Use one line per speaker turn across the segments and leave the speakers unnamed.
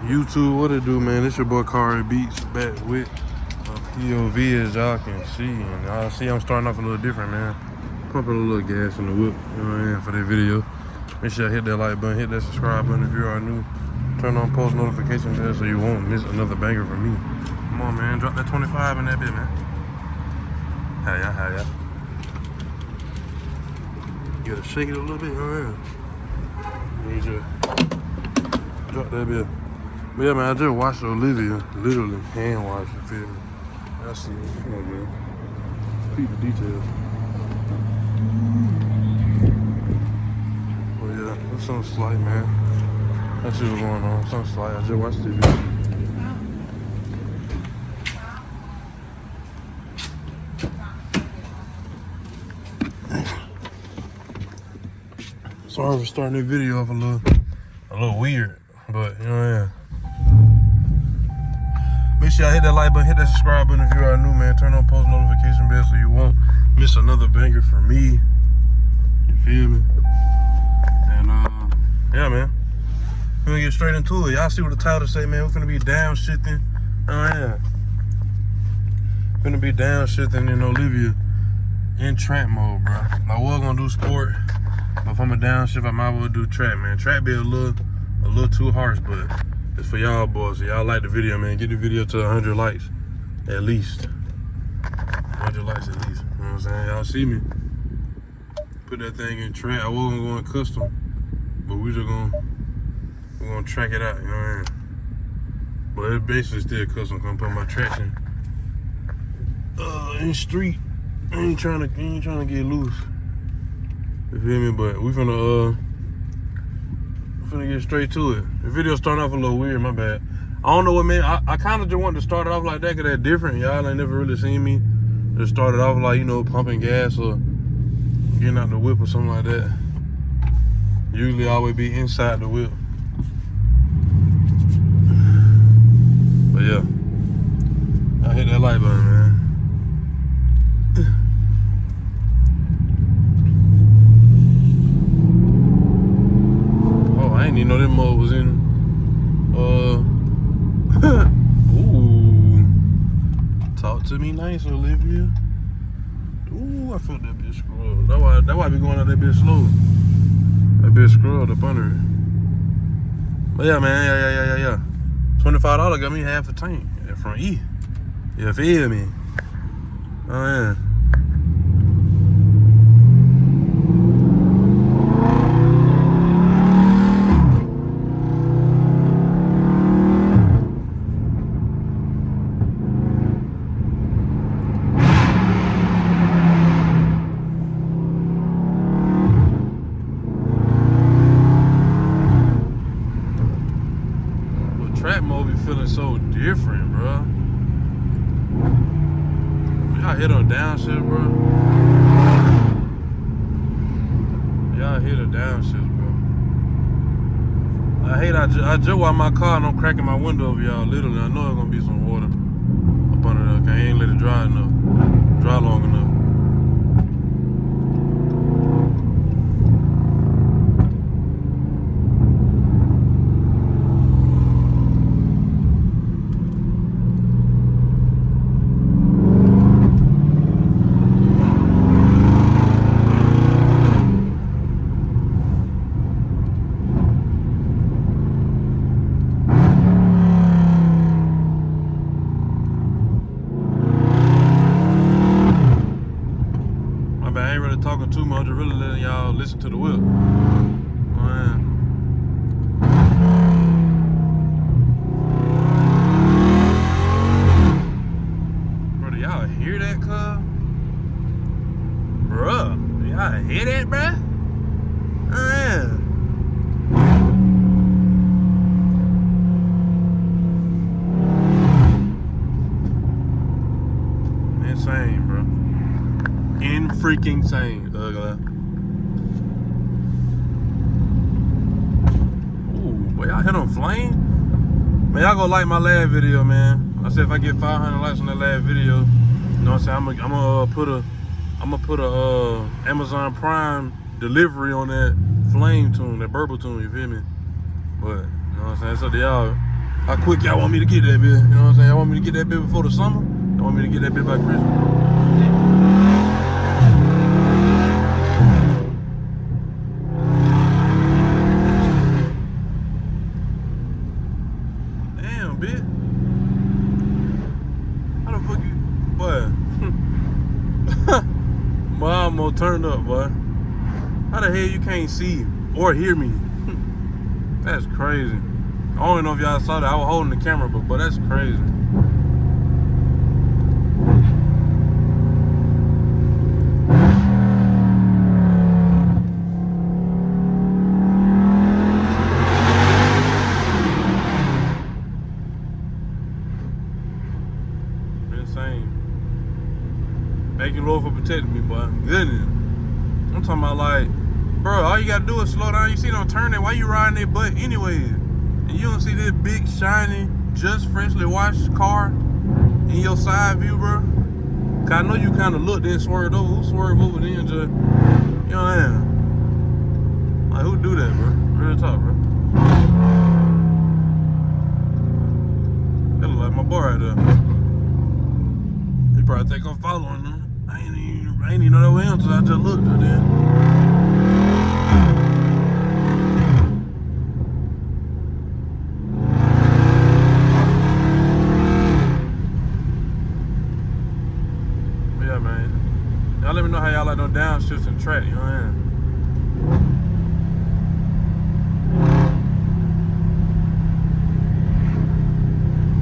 YouTube, what it do, man? It's your boy Cari Beats back with a POV, as y'all can see. And y'all see I'm starting off a little different, man. Pumping a little gas in the whip, you know what I mean, for that video. Make sure you hit that like button, hit that subscribe button if you are new. Turn on post notification bell so you won't miss another banger from me. Come on, man, drop that 25 in that bit, man. How ya? You gotta shake it a little bit, alright. Need you drop that bit. But yeah, man, I just watched Olivia literally hand wash, you feel me? I see it. Come on, man. Peep the details. Oh yeah, that's something slight, man. That shit was going on. Something slight. I just watched the video. Sorry for starting this video off a little weird, but you know what I mean. Make sure y'all hit that like button, hit that subscribe button if you are new, man. Turn on post notification bell so you won't miss another banger from me. You feel me? And yeah, man. We're gonna get straight into it. Y'all see what the title say, man. We're gonna be downshifting. Oh yeah. Gonna be downshifting in Olivia in trap mode, bro. I was gonna do sport, but if I'm a downshift, I might as well do trap, man. Trap be a little too harsh, but it's for y'all boys. So y'all like the video, man. Get the video to 100 likes, at least. 100 likes at least. You know what I'm saying? Y'all see me put that thing in trap. I wasn't going custom, but we're gonna track it out. You know what I mean? But it's basically still custom. Gonna put my traction in street. I ain't trying to get loose. You feel me? But we finna get straight to it. The video starting off a little weird, my bad. I don't know what made I kind of just wanted to start it off like that because that's different. Y'all ain't never really seen me just started off like, you know, pumping gas or getting out the whip or something like that. Usually I always be inside the whip. But yeah, I hit that like button, man. I didn't even know that mode was in. Ooh. Talk to me nice, Olivia. Ooh, I felt that bitch scrubbed. That's why I be going out that bitch slow. That bitch scrubbed up under it. But yeah, man, yeah. $25 got me half a tank from E. You feel me? Oh yeah. Trap mode be feeling so different, bro. Y'all hit on downshift, bro. Y'all hit a downshift, bro. I just watch my car and I'm cracking my window over y'all. Literally, I know it's gonna be some water up under there. I ain't let it dry long enough. I ain't really talking too much, just really letting y'all listen to the whip. Man. Bro, do y'all hear that, cuz? Bruh, do y'all hear that, bruh? Yeah. Insane, bro. Freaking insane, Ooh, boy, y'all hit on flame? Man, y'all go like my last video, man. I said if I get 500 likes on that last video, you know what I'm saying, I'm gonna put a Amazon Prime delivery on that flame tune, that burble tune, you feel me? But, you know what I'm saying, it's up to y'all. How quick y'all want me to get that bit? You know what I'm saying? Y'all want me to get that bit before the summer? Y'all want me to get that bit by Christmas? Damn, bitch. How the fuck you, boy? My almost turned up, boy. How the hell you can't see or hear me? That's crazy. I don't even know if y'all saw that. I was holding the camera, but that's crazy. Insane. Thank you, Lord, for protecting me, boy. Goodness. I'm talking about, like, bro, all you gotta do is slow down. You see them turning. Why you riding that butt anyways? And you don't see this big, shiny, just freshly washed car in your side view, bro? Cause I know you kind of looked and swerved over. Who swerved over then, just, you know what I mean? Like, who do that, bro? Real talk, bro. That look like my boy right there. He probably think I'm following them. I ain't even know that was him until I just looked at them. Yeah, man. Y'all let me know how y'all like them downshifts and track, you know what I mean?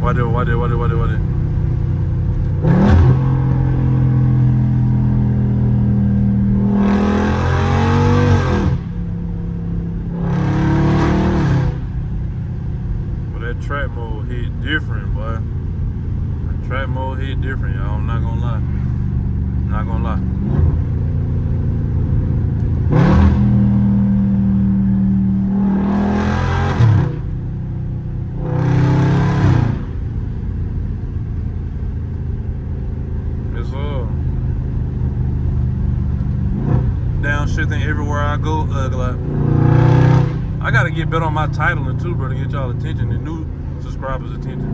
What it? Well, that track mode hit different, boy. That track mode hit different, y'all. I'm not gonna lie. Not gonna lie. It's downshifting everywhere I go. I gotta get better on my titling too, bro, to get y'all attention and new subscribers' attention,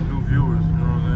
new viewers. You know what I'm saying?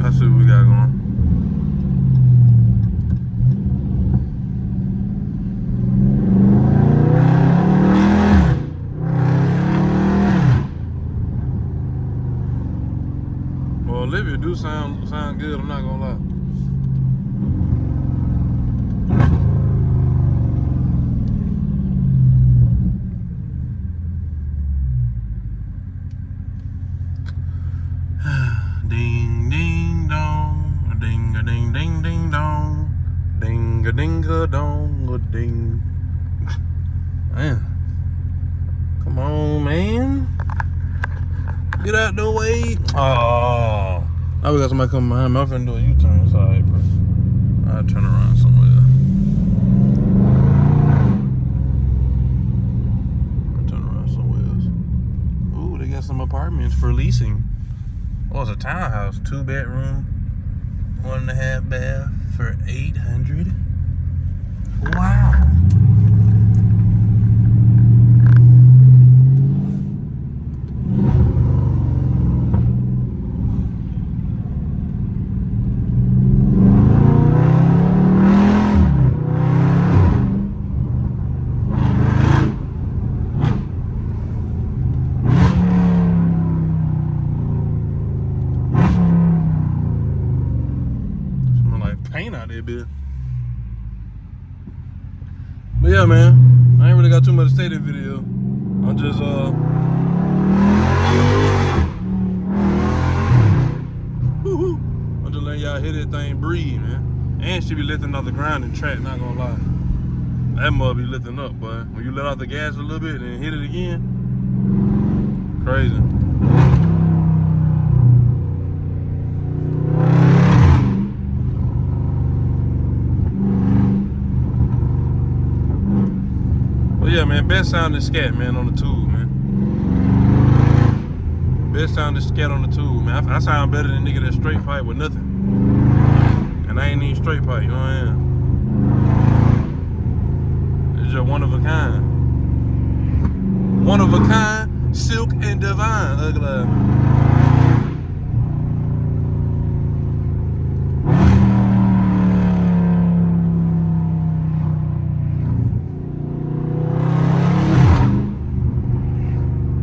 Let's see what we got going. Well, Olivia do sound good, I'm not gonna lie. Ding ding dong, ding a ding ding ding dong, ding a ding a dong a ding. Man, come on, man, get out the way. Oh, now we got somebody coming behind me. I'm finna do a U-turn. Sorry, bro. I'll turn around somewhere. I'll turn around somewhere else. Ooh, they got some apartments for leasing. Oh, it's a townhouse, 2-bedroom, 1.5 bath for $800. Wow. Paint out there, bitch. But yeah, man, I ain't really got too much to say in this video. I'm just I'm just letting y'all hear that thing breathe, man. And she be lifting off the ground and track, not gonna lie. That mud be lifting up, boy. When you let out the gas a little bit and hit it again, crazy. But yeah, man, best sounding SCAT, man, on the tube, man. Best sounding SCAT on the tube, man. I sound better than nigga that straight pipe with nothing. And I ain't even straight pipe, you know what I am? It's just one of a kind. One of a kind, silk and divine, ugly.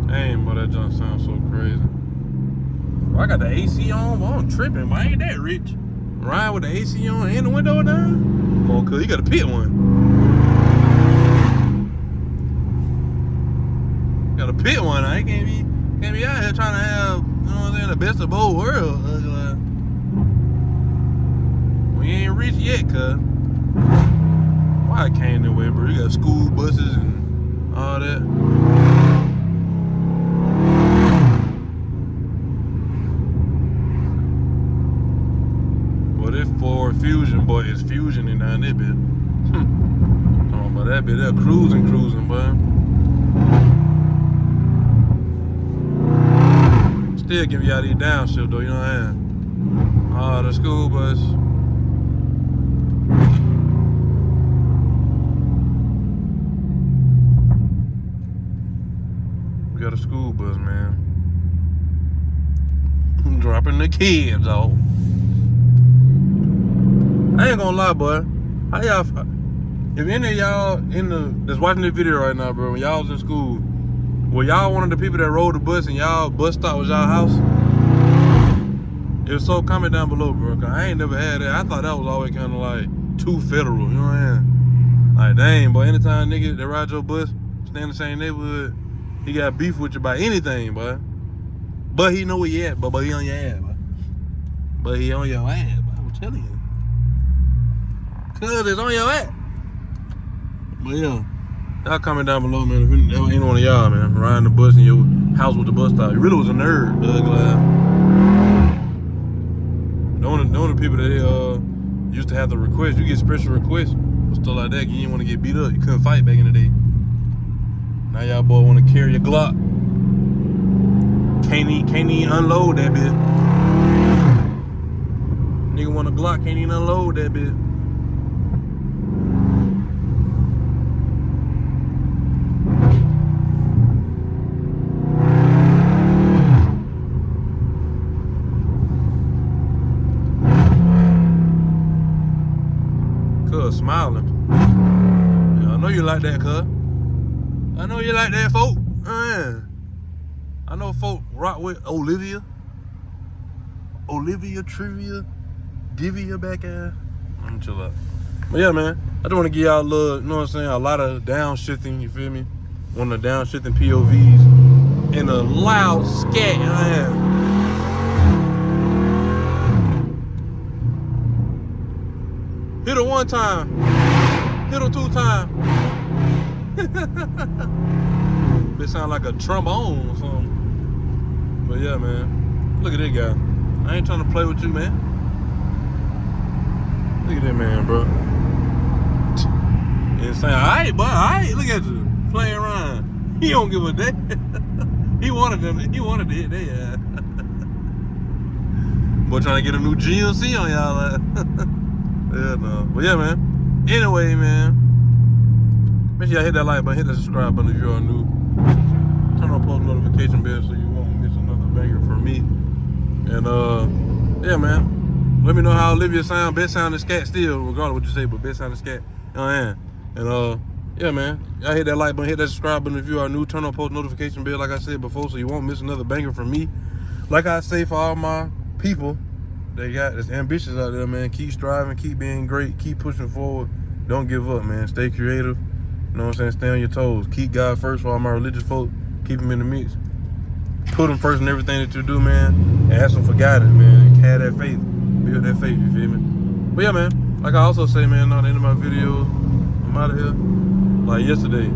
Dang, boy, that junk sounds so crazy. Well, I got the AC on, but I'm tripping, but I ain't that rich. Ride with the AC on and the window down? Come on, cuz, you gotta pit one. Gotta pit one. I can't be out here trying to have, you know what I'm saying, the best of both worlds. We ain't rich yet, cuz. Why I came that way, bro? You got school buses and all that. But it's Ford Fusion, boy. It's fusioning down there, bit. Talking about that bit. They're cruising, boy. Still give y'all these downshift though, you know what I mean? Oh, the school bus. We got a school bus, man. Dropping the kids off. I ain't gonna lie, boy. How y'all? If any of y'all that's watching this video right now, bro, when y'all was in school, were y'all one of the people that rode the bus and y'all bus stop was y'all house? It was so, comment down below, bro, cause I ain't never had that. I thought that was always kind of like too federal, you know what I mean? Like, dang, boy, anytime nigga that ride your bus, stay in the same neighborhood, he got beef with you about anything, boy. But he know where you at, but he on your ass, boy. But he on your ass, boy, I'm telling you. Cause it's on your ass. But yeah. Y'all comment down below, man, if any one of y'all, man, riding the bus in your house with the bus stop. You really was a nerd, the only people that used to have the request, you get special requests, stuff like that, you didn't want to get beat up. You couldn't fight back in the day. Now y'all boy want to carry a Glock. Can't even unload that bit. Nigga want a Glock, can't even unload that bit. Smiling. Yeah, I know you like that, cuz. I know you like that, folk. I know folk rock with Olivia, Trivia, Divia back ass. I'm chill out. But yeah, man, I just want to give y'all a little, you know what I'm saying, a lot of downshifting, you feel me? One of the downshifting POVs in a loud SCAT. Hit her one time. Hit her 2 times. It sound like a trombone or something. But yeah, man. Look at that guy. I ain't trying to play with you, man. Look at that man, bro. Insane. Alright, boy. Alright. Look at you. Playing around. He don't give a damn. He wanted to hit that. Boy trying to get a new GMC on y'all. Yeah, no. But yeah, man. Anyway, man. Make sure y'all hit that like button, hit that subscribe button if you're new. Turn on post notification bell so you won't miss another banger from me. And yeah, man. Let me know how Olivia sound. Best sounding SCAT still, regardless of what you say, but best sounding SCAT. You know what I mean? And yeah, man. Y'all hit that like button, hit that subscribe button if you are new. Turn on post notification bell, like I said before, so you won't miss another banger from me. Like I say for all my people that's ambitious out there, man. Keep striving, keep being great, keep pushing forward. Don't give up, man. Stay creative. You know what I'm saying? Stay on your toes. Keep God first for all my religious folk. Keep him in the mix. Put him first in everything that you do, man. And ask him for guidance, man. And have that faith. Build that faith, you feel me? But yeah, man. Like I also say, man, at the end of my videos, I'm out of here. Like yesterday,